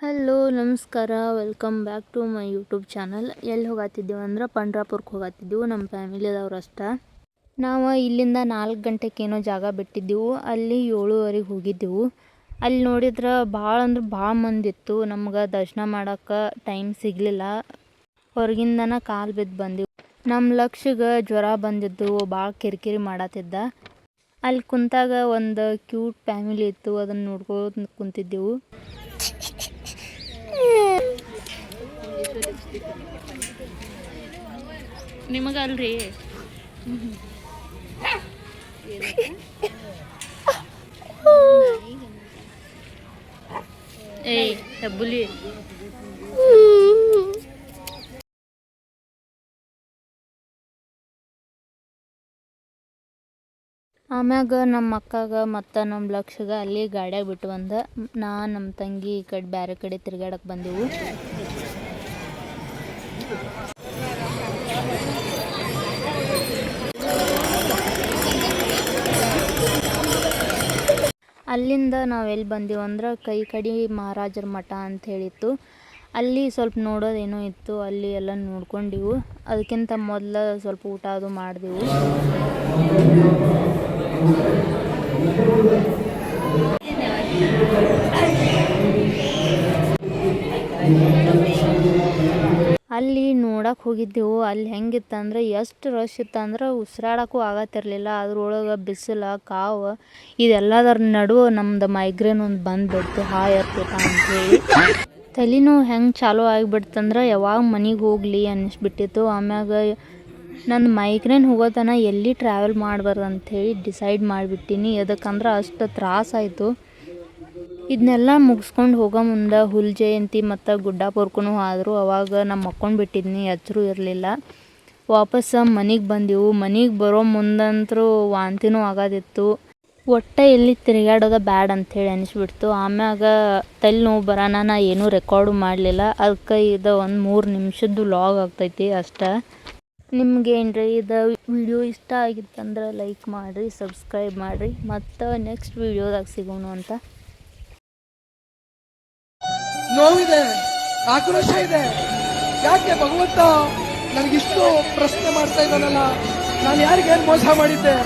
Hello ನಮಸ್ಕಾರ, welcome back to my YouTube channel. ಎಲ್ಲಿ ಹೋಗತ್ತಿದ್ದೀವಿ ಅಂದ್ರೆ ಪಂಡ್ರಾಪುರಕ್ಕೆ ಹೋಗತ್ತಿದ್ದೆವು. ನಮ್ಮ ಫ್ಯಾಮಿಲಿದವ್ರು ಅಷ್ಟೇ. ನಾವು ಇಲ್ಲಿಂದ 4 ಗಂಟೆಗೇನೋ ಜಾಗ ಬಿಟ್ಟಿದ್ದೆವು. ಅಲ್ಲಿ 7:30ಗೆ ಹೋಗಿದ್ದೆವು. ಅಲ್ಲಿ ನೋಡಿದ್ರೆ ಭಾಳ ಅಂದ್ರೆ ಭಾಳ ಮಂದಿ ಇತ್ತು. ನಮ್ಗೆ ದರ್ಶನ ಮಾಡೋಕ್ಕೆ ಟೈಮ್ ಸಿಗಲಿಲ್ಲ. ಹೊರಗಿಂದನ ಕಾಲು ಬಿದ್ದು ಬಂದೆವು. ನಮ್ಮ ಲಕ್ಷ್ಯಗೆ ಜ್ವರ ಬಂದಿದ್ದು, ಭಾಳ ಕಿರಿಕಿರಿ ಮಾಡತ್ತಿದ್ದ. ಅಲ್ಲಿ ಕುಂತಾಗ ಒಂದು ಕ್ಯೂಟ್ ಫ್ಯಾಮಿಲಿ ಇತ್ತು, ಅದನ್ನು ನೋಡ್ಕೊಂಡು ಕುಂತಿದ್ದೆವು. ನಿಮಗಲ್ರಿ ಏಯ್ ಹೆಬ್ಬುಲಿ. ಆಮ್ಯಾಗ ನಮ್ಮ ಅಕ್ಕಗ ಮತ್ತು ನಮ್ಮ ಲಕ್ಷ್ಯಗ ಅಲ್ಲಿ ಗಾಡ್ಯಾಗ ಬಿಟ್ಟು ಬಂದ. ನಮ್ಮ ತಂಗಿ ಈ ಕಡೆ ಬೇರೆ ಕಡೆ ತಿರ್ಗಾಡಕ್ಕೆ ಬಂದೆವು. ಅಲ್ಲಿಂದ ನಾವು ಎಲ್ಲಿ ಬಂದೆವು ಅಂದ್ರೆ ಕೈ ಕಡಿ ಮಹಾರಾಜರ ಮಠ ಅಂತ ಹೇಳಿತ್ತು. ಅಲ್ಲಿ ಸ್ವಲ್ಪ ನೋಡೋದೇನೋ ಇತ್ತು, ಅಲ್ಲಿ ಎಲ್ಲ ನೋಡ್ಕೊಂಡೆವು. ಅದಕ್ಕಿಂತ ಮೊದಲು ಸ್ವಲ್ಪ ಊಟ ಅದು ಮಾಡಿದೆವು. ಅಲ್ಲಿ ನೋಡಕ್ಕೆ ಹೋಗಿದ್ದೆವು. ಅಲ್ಲಿ ಹೆಂಗಿತ್ತಂದ್ರೆ ಎಷ್ಟು ರಶ್ ಇತ್ತಂದ್ರೆ ಉಸಿರಾಡೋಕ್ಕೂ ಆಗತ್ತಿರಲಿಲ್ಲ. ಅದ್ರೊಳಗೆ ಬಿಸಿಲು, ಕಾವು ಇದೆಲ್ಲದರ ನಡುವೆ ನಮ್ದು ಮೈಗ್ರೇನ್ ಒಂದು ಬಂದುಬಿಡ್ತು, ಹಾಯ್ ಇರ್ತೈತ ಅಂಥೇಳಿ. ತಲೆನೋವು ಹೆಂಗೆ ಚಾಲೂ ಆಗಿಬಿಡ್ತಂದ್ರೆ ಯಾವಾಗ ಮನೆಗೆ ಹೋಗಲಿ ಅನ್ನಿಸ್ಬಿಟ್ಟಿತ್ತು. ಆಮ್ಯಾಗ ನನ್ನ ಮೈಗ್ರೇನ್ ಹೋಗೋತನ ಎಲ್ಲಿ ಟ್ರಾವೆಲ್ ಮಾಡಬಾರ್ದು ಅಂಥೇಳಿ ಡಿಸೈಡ್ ಮಾಡಿಬಿಟ್ಟಿನಿ. ಎದಕ್ಕಂದ್ರೆ ಅಷ್ಟು ತ್ರಾಸಾಯಿತು. ಇದನ್ನೆಲ್ಲ ಮುಗಿಸ್ಕೊಂಡು ಹೋಗೋ ಮುಂದೆ ಹುಲ್ ಜಯಂತಿ ಮತ್ತು ಗುಡ್ಡಾಪುರಕ್ಕೂ ಆದರು. ಅವಾಗ ನಾನು ಮಕ್ಕೊಂಡು ಬಿಟ್ಟಿದ್ನಿ, ಎಚ್ಚರೂ ಇರಲಿಲ್ಲ. ವಾಪಸ್ಸು ಮನೆಗೆ ಬಂದೆವು. ಮನೆಗೆ ಬರೋ ಮುಂದಂತರೂ ವಾಂತಿನೂ ಆಗೋದಿತ್ತು. ಒಟ್ಟು ಎಲ್ಲಿ ತಿರುಗಾಡೋದು ಬ್ಯಾಡ ಅಂಥೇಳಿ ಅನಿಸ್ಬಿಡ್ತು. ಆಮ್ಯಾಗ ತಲೆನೋವು ಬರೋಣ ನಾ ಏನೂ ರೆಕಾರ್ಡು ಮಾಡಲಿಲ್ಲ. ಅದಕ್ಕೆ ಇದು ಒಂದು 3 ನಿಮಿಷದ್ದು ವ್ಲಾಗ್ ಆಗ್ತೈತಿ ಅಷ್ಟೇ. ನಿಮ್ಗೇನ್ರಿ ಇದು ವಿಡಿಯೋ ಇಷ್ಟ ಆಗಿತ್ತಂದ್ರೆ ಲೈಕ್ ಮಾಡಿರಿ, ಸಬ್ಸ್ಕ್ರೈಬ್ ಮಾಡಿರಿ. ಮತ್ತು ನೆಕ್ಸ್ಟ್ ವಿಡಿಯೋದಾಗ ಸಿಗೋಣ ಅಂತ. ನೋವಿದೆ, ಆಕ್ರೋಶ ಇದೆ. ಯಾಕೆ ಭಗವಂತ ನನಗಿಷ್ಟು ಪ್ರಶ್ನೆ ಮಾಡ್ತಾ ಇದ್ದಾನಲ್ಲ, ನಾನು ಯಾರಿಗೇನು ಮೋಸ ಮಾಡಿದ್ದೆ?